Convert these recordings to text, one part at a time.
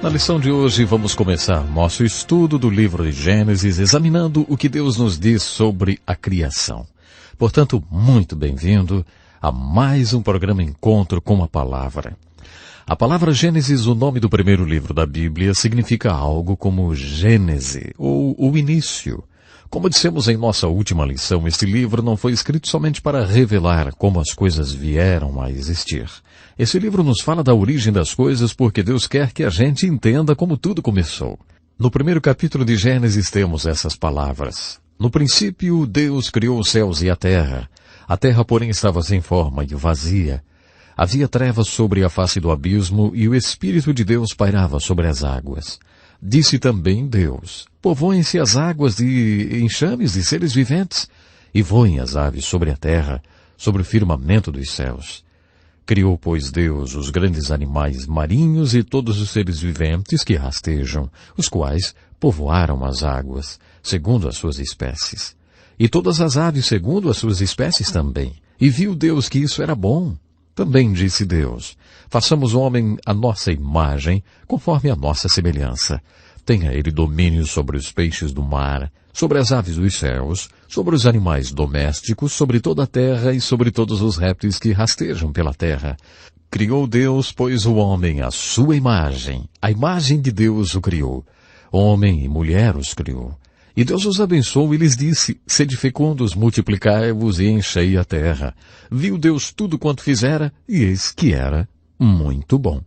Na lição de hoje vamos começar nosso estudo do livro de Gênesis, examinando o que Deus nos diz sobre a criação. Portanto, muito bem-vindo a mais um programa Encontro com a Palavra. A palavra Gênesis, o nome do primeiro livro da Bíblia, significa algo como Gênese, ou o início. Como dissemos em nossa última lição, este livro não foi escrito somente para revelar como as coisas vieram a existir. Esse livro nos fala da origem das coisas porque Deus quer que a gente entenda como tudo começou. No primeiro capítulo de Gênesis temos essas palavras. No princípio, Deus criou os céus e a terra. A terra, porém, estava sem forma e vazia. Havia trevas sobre a face do abismo e o Espírito de Deus pairava sobre as águas. Disse também Deus, povoem-se as águas de enxames de seres viventes, e voem as aves sobre a terra, sobre o firmamento dos céus. Criou, pois, Deus os grandes animais marinhos e todos os seres viventes que rastejam, os quais povoaram as águas, segundo as suas espécies. E todas as aves segundo as suas espécies também. E viu Deus que isso era bom. Também disse Deus, façamos o homem à nossa imagem, conforme a nossa semelhança. Tenha ele domínio sobre os peixes do mar, sobre as aves dos céus, sobre os animais domésticos, sobre toda a terra e sobre todos os répteis que rastejam pela terra. Criou Deus, pois, o homem à sua imagem. A imagem de Deus o criou. Homem e mulher os criou. E Deus os abençoou e lhes disse, sede fecundos, multiplicai-vos e enchei a terra. Viu Deus tudo quanto fizera, e eis que era muito bom.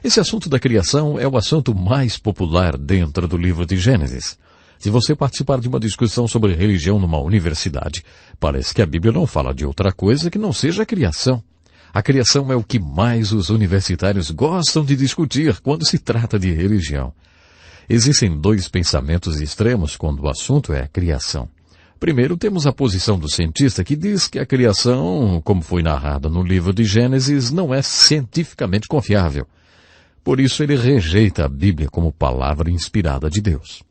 Esse assunto da criação é o assunto mais popular dentro do livro de Gênesis. Se você participar de uma discussão sobre religião numa universidade, parece que a Bíblia não fala de outra coisa que não seja a criação. A criação é o que mais os universitários gostam de discutir quando se trata de religião. Existem dois pensamentos extremos quando o assunto é a criação. Primeiro, temos a posição do cientista que diz que a criação, como foi narrada no livro de Gênesis, não é cientificamente confiável. Por isso ele rejeita a Bíblia como palavra inspirada de Deus.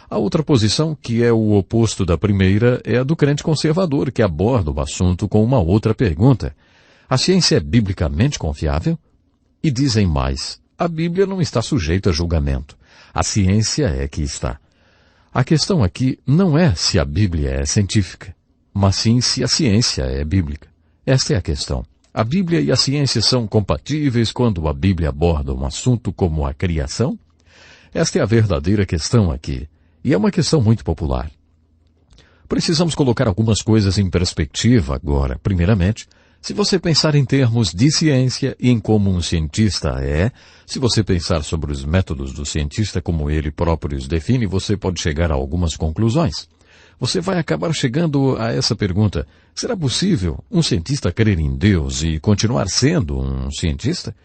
A outra posição, que é o oposto da primeira, é a do crente conservador, que aborda o assunto com uma outra pergunta. A ciência é biblicamente confiável? E dizem mais, a Bíblia não está sujeita a julgamento. A ciência é que está. A questão aqui não é se a Bíblia é científica, mas sim se a ciência é bíblica. Esta é a questão. A Bíblia e a ciência são compatíveis quando a Bíblia aborda um assunto como a criação? Esta é a verdadeira questão aqui, e é uma questão muito popular. Precisamos colocar algumas coisas em perspectiva agora. Primeiramente, se você pensar em termos de ciência e em como um cientista é, se você pensar sobre os métodos do cientista como ele próprio os define, você pode chegar a algumas conclusões. Você vai acabar chegando a essa pergunta, será possível um cientista crer em Deus e continuar sendo um cientista?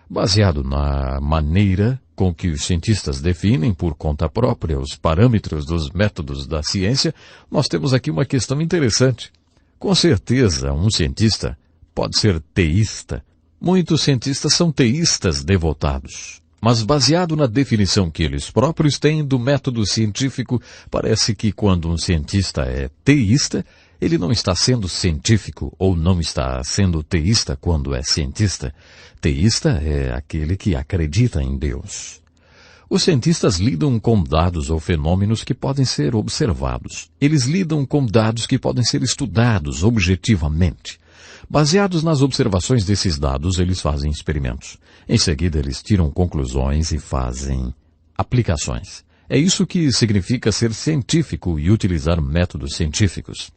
Baseado na maneira com que os cientistas definem por conta própria os parâmetros dos métodos da ciência, nós temos aqui uma questão interessante. Com certeza, um cientista pode ser teísta. Muitos cientistas são teístas devotados. Mas baseado na definição que eles próprios têm do método científico, parece que quando um cientista é teísta, ele não está sendo científico ou não está sendo teísta quando é cientista. Teísta é aquele que acredita em Deus. Os cientistas lidam com dados ou fenômenos que podem ser observados. Eles lidam com dados que podem ser estudados objetivamente. Baseados nas observações desses dados, eles fazem experimentos. Em seguida, eles tiram conclusões e fazem aplicações. É isso que significa ser científico e utilizar métodos científicos.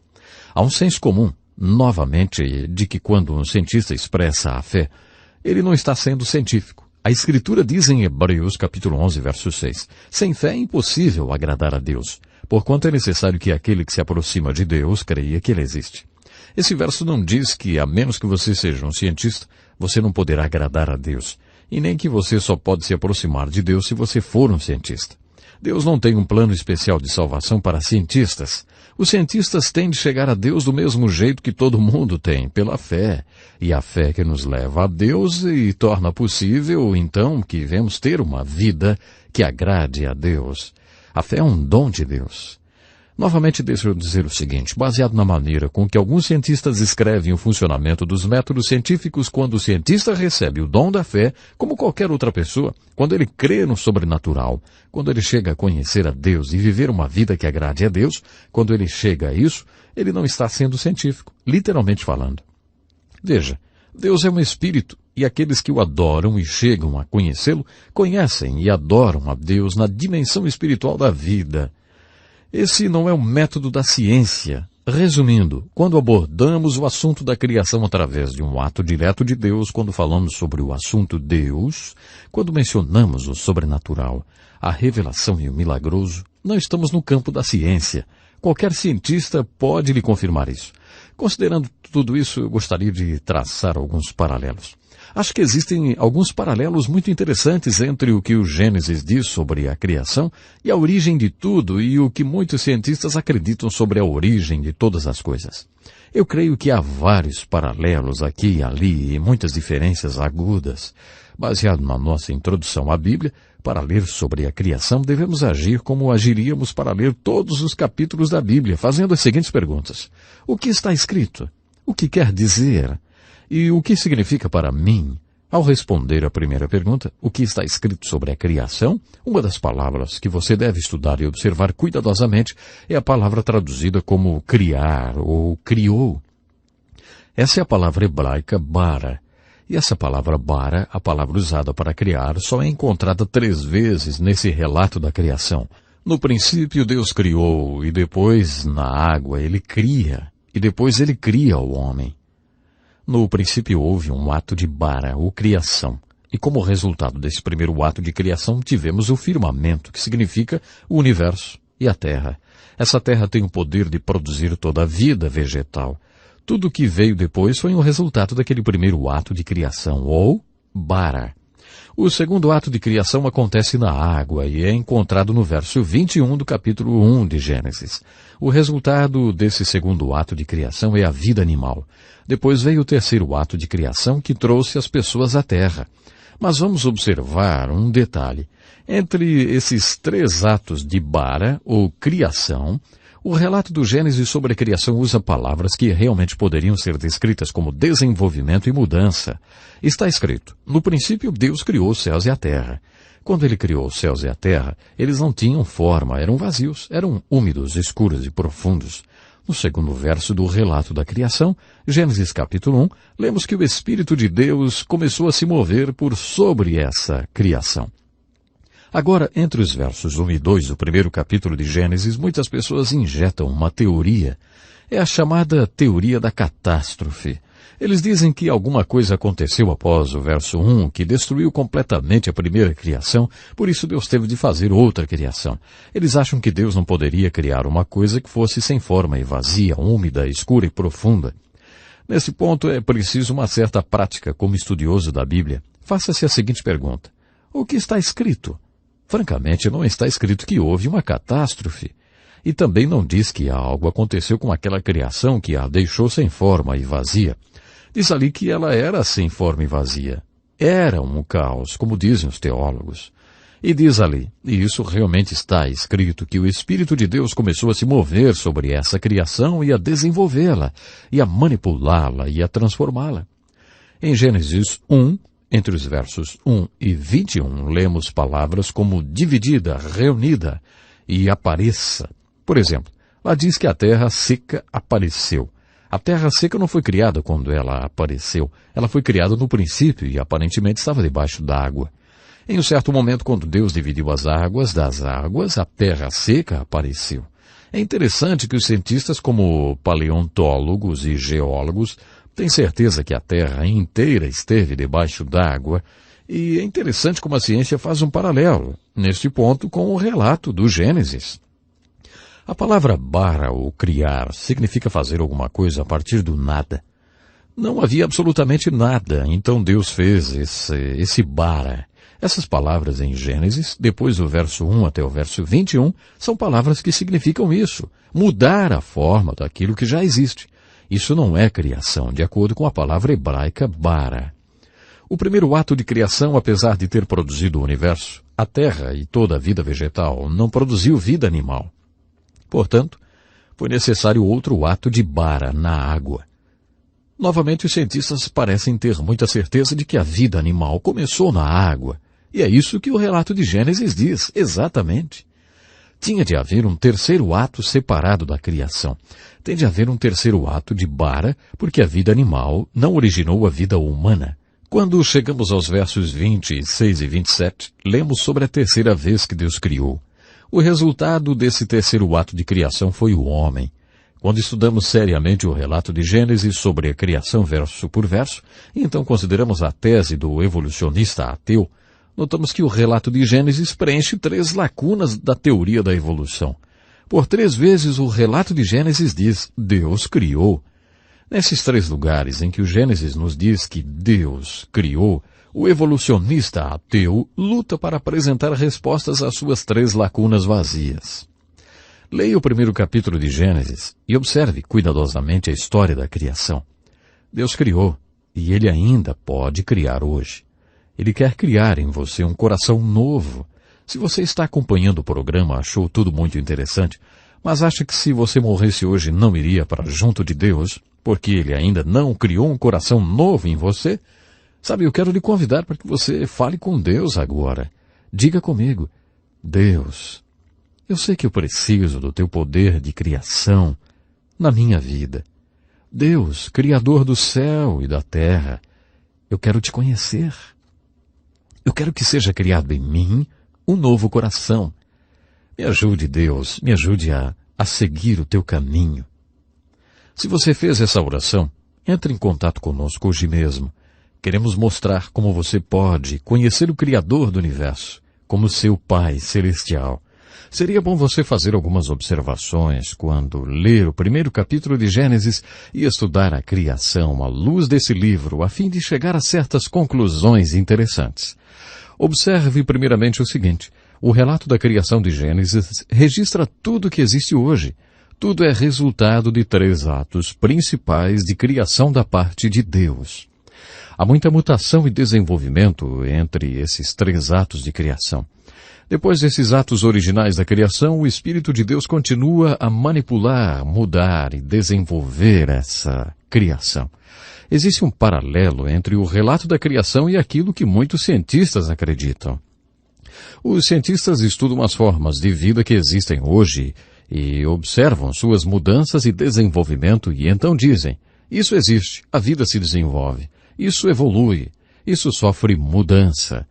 Há um senso comum, novamente, de que quando um cientista expressa a fé, ele não está sendo científico. A Escritura diz em Hebreus, capítulo 11, verso 6, sem fé é impossível agradar a Deus, porquanto é necessário que aquele que se aproxima de Deus creia que Ele existe. Esse verso não diz que, a menos que você seja um cientista, você não poderá agradar a Deus, e nem que você só pode se aproximar de Deus se você for um cientista. Deus não tem um plano especial de salvação para cientistas. Os cientistas têm de chegar a Deus do mesmo jeito que todo mundo tem, pela fé. E a fé que nos leva a Deus e torna possível, então, que venhamos ter uma vida que agrade a Deus. A fé é um dom de Deus. Novamente, deixa eu dizer o seguinte, baseado na maneira com que alguns cientistas escrevem o funcionamento dos métodos científicos, quando o cientista recebe o dom da fé, como qualquer outra pessoa, quando ele crê no sobrenatural, quando ele chega a conhecer a Deus e viver uma vida que agrade a Deus, quando ele chega a isso, ele não está sendo científico, literalmente falando. Veja, Deus é um espírito, e aqueles que o adoram e chegam a conhecê-lo, conhecem e adoram a Deus na dimensão espiritual da vida. Esse não é o método da ciência. Resumindo, quando abordamos o assunto da criação através de um ato direto de Deus, quando falamos sobre o assunto Deus, quando mencionamos o sobrenatural, a revelação e o milagroso, não estamos no campo da ciência. Qualquer cientista pode lhe confirmar isso. Considerando tudo isso, eu gostaria de traçar alguns paralelos. Acho que existem alguns paralelos muito interessantes entre o que o Gênesis diz sobre a criação e a origem de tudo e o que muitos cientistas acreditam sobre a origem de todas as coisas. Eu creio que há vários paralelos aqui e ali e muitas diferenças agudas. Baseado na nossa introdução à Bíblia, para ler sobre a criação, devemos agir como agiríamos para ler todos os capítulos da Bíblia, fazendo as seguintes perguntas. O que está escrito? O que quer dizer? E o que significa para mim? Ao responder a primeira pergunta, o que está escrito sobre a criação, uma das palavras que você deve estudar e observar cuidadosamente é a palavra traduzida como criar ou criou. Essa é a palavra hebraica bara. E essa palavra bara, a palavra usada para criar, só é encontrada 3 vezes nesse relato da criação. No princípio Deus criou, e depois na água ele cria, e depois ele cria o homem. No princípio houve um ato de bara, ou criação. E como resultado desse primeiro ato de criação, tivemos o firmamento, que significa o universo e a terra. Essa terra tem o poder de produzir toda a vida vegetal. Tudo o que veio depois foi um resultado daquele primeiro ato de criação, ou bara. O segundo ato de criação acontece na água e é encontrado no verso 21 do capítulo 1 de Gênesis. O resultado desse segundo ato de criação é a vida animal. Depois veio o terceiro ato de criação que trouxe as pessoas à terra. Mas vamos observar um detalhe. Entre esses 3 atos de bara, ou criação, o relato do Gênesis sobre a criação usa palavras que realmente poderiam ser descritas como desenvolvimento e mudança. Está escrito, no princípio Deus criou os céus e a terra. Quando ele criou os céus e a terra, eles não tinham forma, eram vazios, eram úmidos, escuros e profundos. No segundo verso do relato da criação, Gênesis capítulo 1, lemos que o Espírito de Deus começou a se mover por sobre essa criação. Agora, entre os versos 1 e 2 do primeiro capítulo de Gênesis, muitas pessoas injetam uma teoria. É a chamada teoria da catástrofe. Eles dizem que alguma coisa aconteceu após o verso 1, que destruiu completamente a primeira criação, por isso Deus teve de fazer outra criação. Eles acham que Deus não poderia criar uma coisa que fosse sem forma e vazia, úmida, escura e profunda. Nesse ponto é preciso uma certa prática como estudioso da Bíblia. Faça-se a seguinte pergunta. O que está escrito? Francamente, não está escrito que houve uma catástrofe. E também não diz que algo aconteceu com aquela criação que a deixou sem forma e vazia. Diz ali que ela era sem forma e vazia. Era um caos, como dizem os teólogos. E diz ali, e isso realmente está escrito, que o Espírito de Deus começou a se mover sobre essa criação e a desenvolvê-la, e a manipulá-la e a transformá-la. Em Gênesis 1, entre os versos 1 e 21, lemos palavras como dividida, reunida e apareça. Por exemplo, lá diz que a terra seca apareceu. A terra seca não foi criada quando ela apareceu. Ela foi criada no princípio e aparentemente estava debaixo d'água. Em um certo momento, quando Deus dividiu as águas das águas, a terra seca apareceu. É interessante que os cientistas, como paleontólogos e geólogos, têm certeza que a Terra inteira esteve debaixo d'água, e é interessante como a ciência faz um paralelo, neste ponto, com o relato do Gênesis. A palavra bara, ou criar, significa fazer alguma coisa a partir do nada. Não havia absolutamente nada, então Deus fez esse bara. Essas palavras em Gênesis, depois do verso 1 até o verso 21, são palavras que significam isso, mudar a forma daquilo que já existe. Isso não é criação, de acordo com a palavra hebraica bara. O primeiro ato de criação, apesar de ter produzido o universo, a terra e toda a vida vegetal, não produziu vida animal. Portanto, foi necessário outro ato de bara na água. Novamente, os cientistas parecem ter muita certeza de que a vida animal começou na água. E é isso que o relato de Gênesis diz, exatamente. Tinha de haver um terceiro ato separado da criação. Tem de haver um terceiro ato de bara, porque a vida animal não originou a vida humana. Quando chegamos aos versos 26 e 27, lemos sobre a terceira vez que Deus criou. O resultado desse terceiro ato de criação foi o homem. Quando estudamos seriamente o relato de Gênesis sobre a criação verso por verso, e então consideramos a tese do evolucionista ateu, notamos que o relato de Gênesis preenche 3 lacunas da teoria da evolução. Por 3 vezes o relato de Gênesis diz, Deus criou. Nesses 3 lugares em que o Gênesis nos diz que Deus criou, o evolucionista ateu luta para apresentar respostas às suas 3 lacunas vazias. Leia o primeiro capítulo de Gênesis e observe cuidadosamente a história da criação. Deus criou, e Ele ainda pode criar hoje. Ele quer criar em você um coração novo. Se você está acompanhando o programa, achou tudo muito interessante, mas acha que se você morresse hoje não iria para junto de Deus, porque Ele ainda não criou um coração novo em você, sabe, eu quero lhe convidar para que você fale com Deus agora. Diga comigo, Deus, eu sei que eu preciso do teu poder de criação na minha vida. Deus, Criador do céu e da terra, eu quero te conhecer. Eu quero que seja criado em mim um novo coração. Me ajude, Deus, me ajude a seguir o teu caminho. Se você fez essa oração, entre em contato conosco hoje mesmo. Queremos mostrar como você pode conhecer o Criador do Universo, como seu Pai Celestial. Seria bom você fazer algumas observações quando ler o primeiro capítulo de Gênesis e estudar a criação à luz desse livro, a fim de chegar a certas conclusões interessantes. Observe primeiramente o seguinte, o relato da criação de Gênesis registra tudo o que existe hoje. Tudo é resultado de 3 atos principais de criação da parte de Deus. Há muita mutação e desenvolvimento entre esses 3 atos de criação. Depois desses atos originais da criação, o Espírito de Deus continua a manipular, mudar e desenvolver essa criação. Existe um paralelo entre o relato da criação e aquilo que muitos cientistas acreditam. Os cientistas estudam as formas de vida que existem hoje e observam suas mudanças e desenvolvimento e então dizem, isso existe, a vida se desenvolve, isso evolui, isso sofre mudança.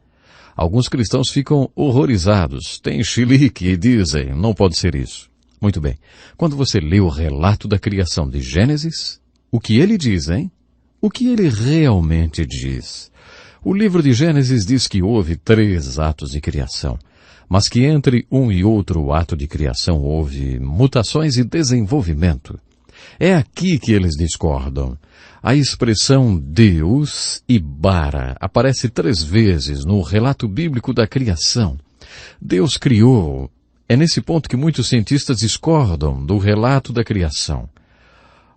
Alguns cristãos ficam horrorizados, têm chilique e dizem, não pode ser isso. Muito bem, quando você lê o relato da criação de Gênesis, o que ele diz, hein? O que ele realmente diz? O livro de Gênesis diz que houve 3 atos de criação, mas que entre um e outro ato de criação houve mutações e desenvolvimento. É aqui que eles discordam. A expressão Deus e bara aparece 3 vezes no relato bíblico da criação. Deus criou. É nesse ponto que muitos cientistas discordam do relato da criação.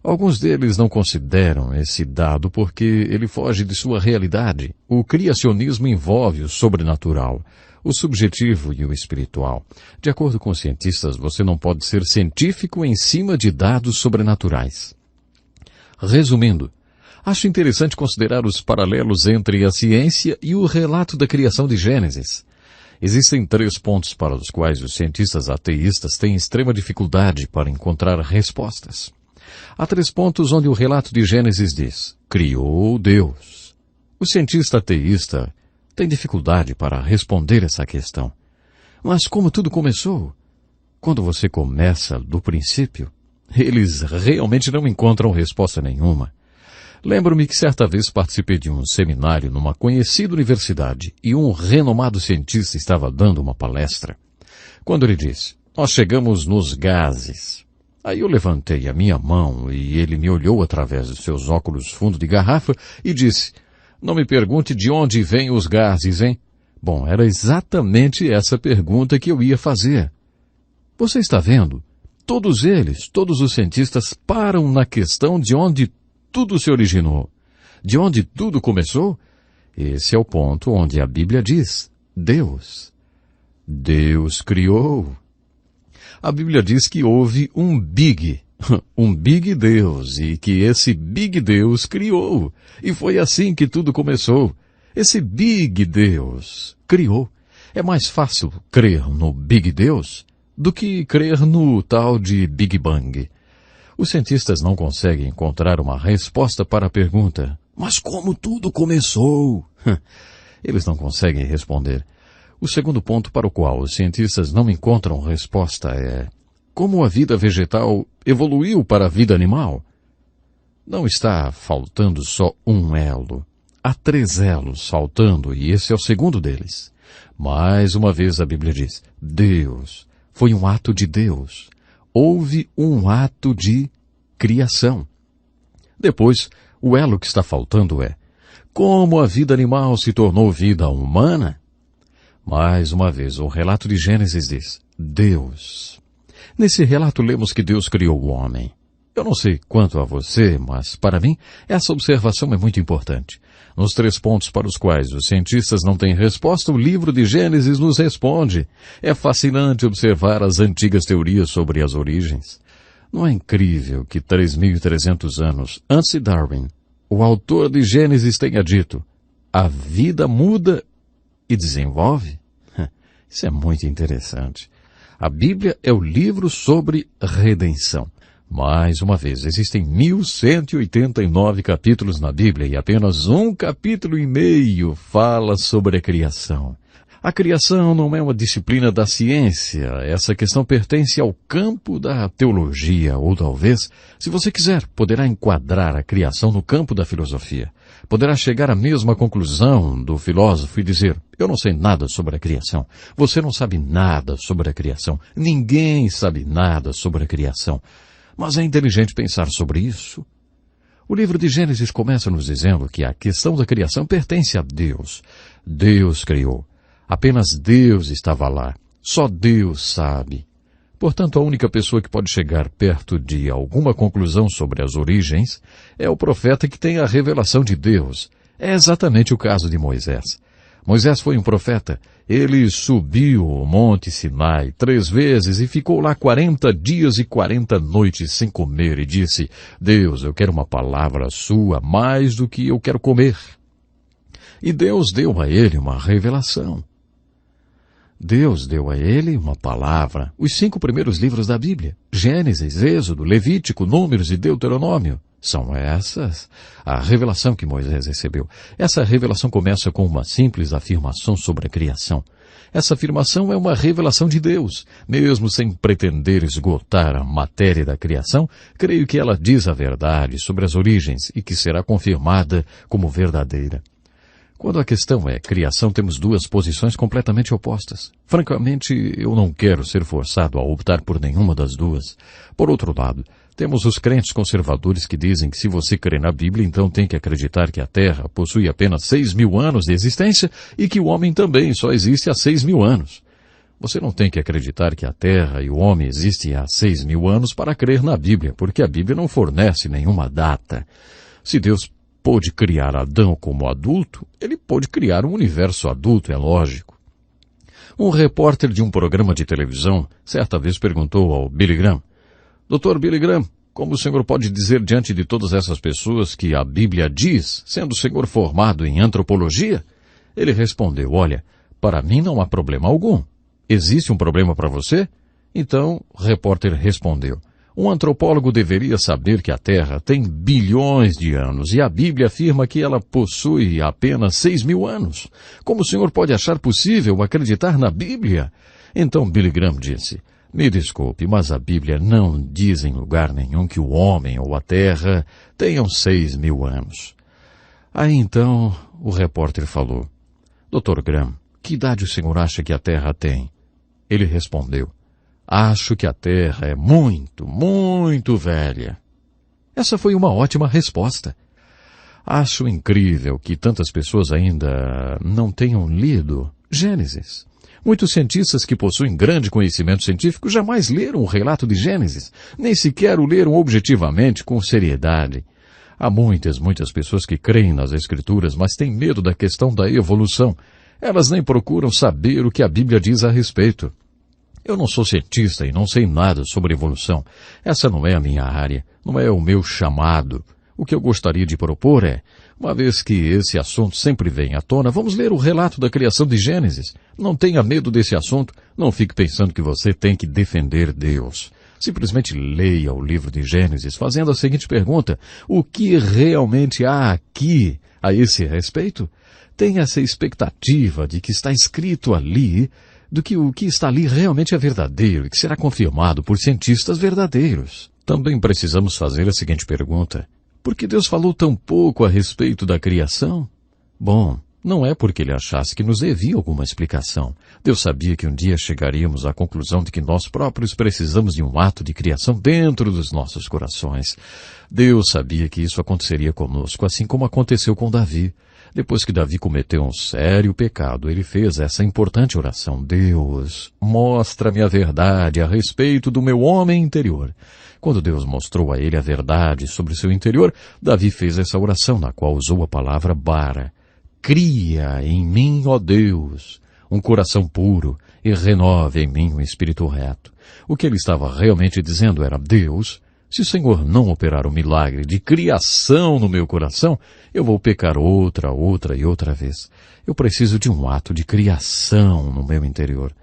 Alguns deles não consideram esse dado porque ele foge de sua realidade. O criacionismo envolve o sobrenatural, o subjetivo e o espiritual. De acordo com os cientistas, você não pode ser científico em cima de dados sobrenaturais. Resumindo, acho interessante considerar os paralelos entre a ciência e o relato da criação de Gênesis. Existem 3 pontos para os quais os cientistas ateístas têm extrema dificuldade para encontrar respostas. Há 3 pontos onde o relato de Gênesis diz, criou Deus. O cientista ateísta tem dificuldade para responder essa questão. Mas como tudo começou? Quando você começa do princípio, eles realmente não encontram resposta nenhuma. Lembro-me que certa vez participei de um seminário numa conhecida universidade e um renomado cientista estava dando uma palestra. Quando ele disse, nós chegamos nos gases. Aí eu levantei a minha mão e ele me olhou através dos seus óculos fundo de garrafa e disse, não me pergunte de onde vêm os gases, hein? Bom, era exatamente essa pergunta que eu ia fazer. Você está vendo? Todos eles, todos os cientistas param na questão de onde tudo se originou. De onde tudo começou? Esse é o ponto onde a Bíblia diz, Deus. Deus criou. A Bíblia diz que houve um Big Deus, e que esse Big Deus criou. E foi assim que tudo começou. Esse Big Deus criou. É mais fácil crer no Big Deus do que crer no tal de Big Bang. Os cientistas não conseguem encontrar uma resposta para a pergunta: mas como tudo começou? Eles não conseguem responder. O segundo ponto para o qual os cientistas não encontram resposta é: como a vida vegetal evoluiu para a vida animal? Não está faltando só um elo. Há 3 elos faltando, e esse é o segundo deles. Mais uma vez a Bíblia diz: Deus. Foi um ato de Deus. Houve um ato de criação. Depois, o elo que está faltando é: como a vida animal se tornou vida humana? Mais uma vez, o relato de Gênesis diz: Deus. Nesse relato lemos que Deus criou o homem. Eu não sei quanto a você, mas para mim essa observação é muito importante. Nos 3 pontos para os quais os cientistas não têm resposta, o livro de Gênesis nos responde. É fascinante observar as antigas teorias sobre as origens. Não é incrível que 3.300 anos antes de Darwin, o autor de Gênesis tenha dito: a vida muda e desenvolve? Isso é muito interessante. A Bíblia é o livro sobre redenção. Mais uma vez, existem 1.189 capítulos na Bíblia e apenas 1,5 capítulo fala sobre a criação. A criação não é uma disciplina da ciência. Essa questão pertence ao campo da teologia, ou talvez, se você quiser, poderá enquadrar a criação no campo da filosofia. Poderá chegar à mesma conclusão do filósofo e dizer: eu não sei nada sobre a criação. Você não sabe nada sobre a criação. Ninguém sabe nada sobre a criação. Mas é inteligente pensar sobre isso. O livro de Gênesis começa nos dizendo que a questão da criação pertence a Deus. Deus criou. Apenas Deus estava lá. Só Deus sabe. Portanto, a única pessoa que pode chegar perto de alguma conclusão sobre as origens é o profeta que tem a revelação de Deus. É exatamente o caso de Moisés. Moisés foi um profeta. Ele subiu o Monte Sinai 3 vezes e ficou lá 40 dias e 40 noites sem comer e disse: Deus, eu quero uma palavra sua mais do que eu quero comer. E Deus deu a ele uma revelação. Deus deu a ele uma palavra, os 5 primeiros livros da Bíblia, Gênesis, Êxodo, Levítico, Números e Deuteronômio. São essas a revelação que Moisés recebeu. Essa revelação começa com uma simples afirmação sobre a criação. Essa afirmação é uma revelação de Deus. Mesmo sem pretender esgotar a matéria da criação, creio que ela diz a verdade sobre as origens e que será confirmada como verdadeira. Quando a questão é criação, temos 2 posições completamente opostas. Francamente, eu não quero ser forçado a optar por nenhuma das 2. Por outro lado, temos os crentes conservadores que dizem que se você crê na Bíblia, então tem que acreditar que a Terra possui apenas 6.000 anos de existência e que o homem também só existe há 6.000 anos. Você não tem que acreditar que a Terra e o homem existem há 6.000 anos para crer na Bíblia, porque a Bíblia não fornece nenhuma data. Se Deus pôde criar Adão como adulto, ele pôde criar um universo adulto, é lógico. Um repórter de um programa de televisão certa vez perguntou ao Billy Graham: Dr. Billy Graham, como o senhor pode dizer diante de todas essas pessoas que a Bíblia diz, sendo o senhor formado em antropologia? Ele respondeu: olha, para mim não há problema algum. Existe um problema para você? Então, o repórter respondeu: um antropólogo deveria saber que a Terra tem bilhões de anos e a Bíblia afirma que ela possui apenas 6.000 anos. Como o senhor pode achar possível acreditar na Bíblia? Então Billy Graham disse: me desculpe, mas a Bíblia não diz em lugar nenhum que o homem ou a Terra tenham 6.000 anos. Aí então o repórter falou: Dr. Graham, que idade o senhor acha que a Terra tem? Ele respondeu: acho que a Terra é muito, muito velha. Essa foi uma ótima resposta. Acho incrível que tantas pessoas ainda não tenham lido Gênesis. Muitos cientistas que possuem grande conhecimento científico jamais leram o relato de Gênesis, nem sequer o leram objetivamente, com seriedade. Há muitas pessoas que creem nas Escrituras, mas têm medo da questão da evolução. Elas nem procuram saber o que a Bíblia diz a respeito. Eu não sou cientista e não sei nada sobre evolução. Essa não é a minha área, não é o meu chamado. O que eu gostaria de propor é, uma vez que esse assunto sempre vem à tona, vamos ler o relato da criação de Gênesis. Não tenha medo desse assunto, não fique pensando que você tem que defender Deus. Simplesmente leia o livro de Gênesis fazendo a seguinte pergunta: o que realmente há aqui a esse respeito? Tenha essa expectativa de que está escrito ali, do que o que está ali realmente é verdadeiro e que será confirmado por cientistas verdadeiros. Também precisamos fazer a seguinte pergunta: por que Deus falou tão pouco a respeito da criação? Bom, não é porque ele achasse que nos devia alguma explicação. Deus sabia que um dia chegaríamos à conclusão de que nós próprios precisamos de um ato de criação dentro dos nossos corações. Deus sabia que isso aconteceria conosco, assim como aconteceu com Davi. Depois que Davi cometeu um sério pecado, ele fez essa importante oração: Deus, mostra-me a verdade a respeito do meu homem interior. Quando Deus mostrou a ele a verdade sobre o seu interior, Davi fez essa oração, na qual usou a palavra bara. Cria em mim, ó Deus, um coração puro e renove em mim um espírito reto. O que ele estava realmente dizendo era: Deus, se o Senhor não operar o milagre de criação no meu coração, eu vou pecar outra e outra vez. Eu preciso de um ato de criação no meu interior.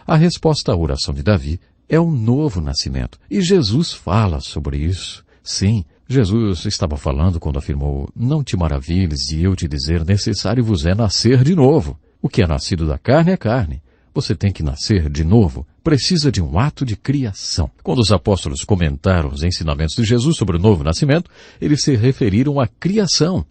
A resposta à oração de Davi é o novo nascimento. E Jesus fala sobre isso. Sim, Jesus estava falando quando afirmou: não te maravilhes de eu te dizer, necessário vos é nascer de novo. O que é nascido da carne é carne. Você tem que nascer de novo. Precisa de um ato de criação. Quando os apóstolos comentaram os ensinamentos de Jesus sobre o novo nascimento, eles se referiram à criação.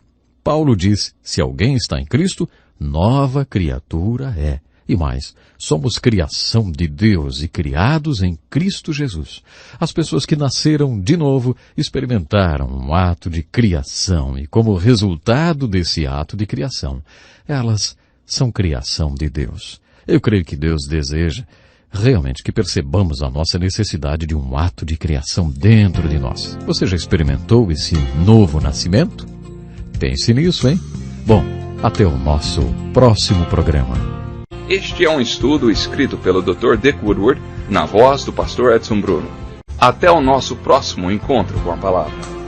Paulo diz: se alguém está em Cristo, nova criatura é. E mais, somos criação de Deus e criados em Cristo Jesus. As pessoas que nasceram de novo experimentaram um ato de criação e, como resultado desse ato de criação, elas são criação de Deus. Eu creio que Deus deseja realmente que percebamos a nossa necessidade de um ato de criação dentro de nós. Você já experimentou esse novo nascimento? Pense nisso, hein? Bom, até o nosso próximo programa. Este é um estudo escrito pelo Dr. Dick Woodward, na voz do pastor Edson Bruno. Até o nosso próximo encontro com a palavra.